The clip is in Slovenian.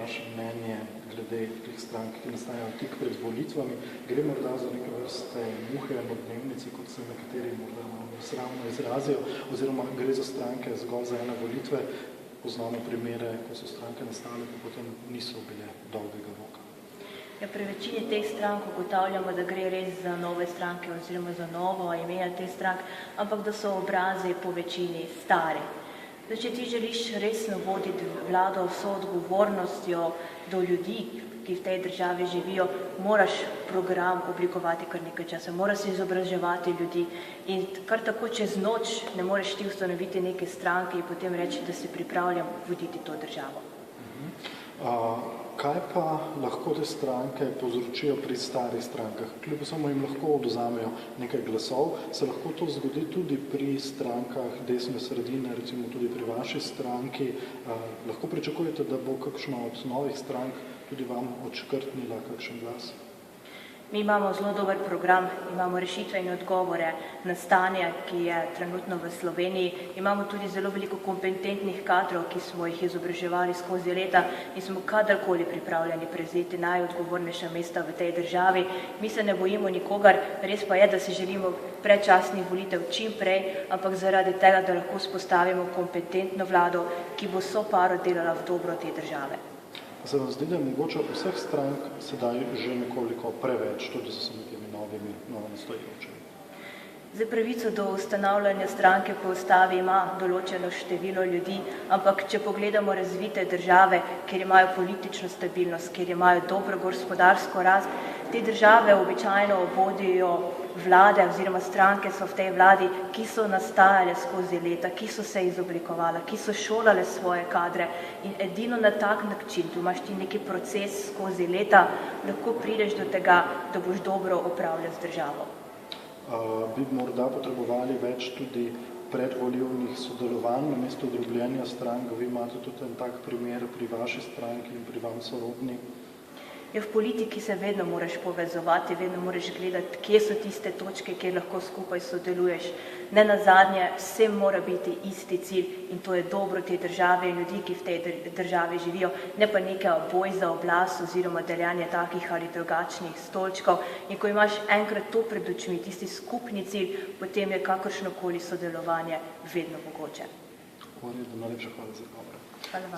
vaše mnenje glede teh strank, ki nastajajo tik pred volitvami? Gre morda za neke vrste muhe na dnevnici, kot se nekateri morda sramno izrazijo, oziroma gre za stranke zgolj za ene volitve? Poznamo primere, ko so stranke nastale, pa potem niso bile dolgega roka. Ja, pri večini teh strank ugotavljamo, da gre res za nove stranke oziroma za novo imena teh strank, ampak da so obrazi po večini stari. Zdaj, če ti želiš resno voditi vlado vso odgovornostjo do ljudi, ki v tej državi živijo, moraš program oblikovati kar nekaj časa, moraš izobraževati ljudi in kar tako čez noč ne moreš ti ustanoviti neke stranke in potem reči, da si pripravljen voditi to državo. Kaj pa lahko te stranke povzročijo pri starih strankah? Kljub samo jim lahko oduzamejo nekaj glasov, se lahko to zgodi tudi pri strankah desne sredine, recimo tudi pri vaši stranki. Lahko pričakujete, da bo kakšna od novih strank tudi vam odškrtnila kakšen glas? Mi imamo zelo dober program, imamo rešitve in odgovore na stanje, ki je trenutno v Sloveniji. Imamo tudi zelo veliko kompetentnih kadrov, ki smo jih izobraževali skozi leta in smo kadarkoli pripravljeni prevzeti najodgovornejša mesta v tej državi. Mi se ne bojimo nikogar, res pa je, da si želimo predčasnih volitev čim prej, ampak zaradi tega, da lahko vzpostavimo kompetentno vlado, ki bo vso paro delala v dobro te države. Se vam zdi, da je mogoče vseh strank sedaj že nekoliko preveč, tudi za temi novimi novonastajajočimi? Za pravico do ustanavljanja stranke po ustavi ima določeno število ljudi, ampak če pogledamo razvite države, kjer imajo politično stabilnost, kjer imajo dobro gospodarsko rast, te države običajno vodijo vlade oziroma stranke so v tej vladi, ki so nastajale skozi leta, ki so se izoblikovale, ki so šolale svoje kadre in edino na tak način, tu imaš ti neki proces skozi leta, lahko prideš do tega, da boš dobro upravljal z državo. Bi morda potrebovali več tudi predvolilnih sodelovanj namesto drobljenja strank? Vi imate tudi en tak primer pri vaši stranki in pri vam sorodni? V politiki se vedno moraš povezovati, vedno moraš gledati, kje so tiste točke, kjer lahko skupaj sodeluješ. Ne nazadnje, vsem mora biti isti cilj in to je dobro te države in ljudi, ki v tej državi živijo, ne pa neka boj za oblast oziroma deljanje takih ali drugačnih stolčkov. In ko imaš enkrat to pred očmi, tisti skupni cilj, potem je kakršnokoli sodelovanje vedno mogoče. Najlepša hvala za govor. Hvala vam.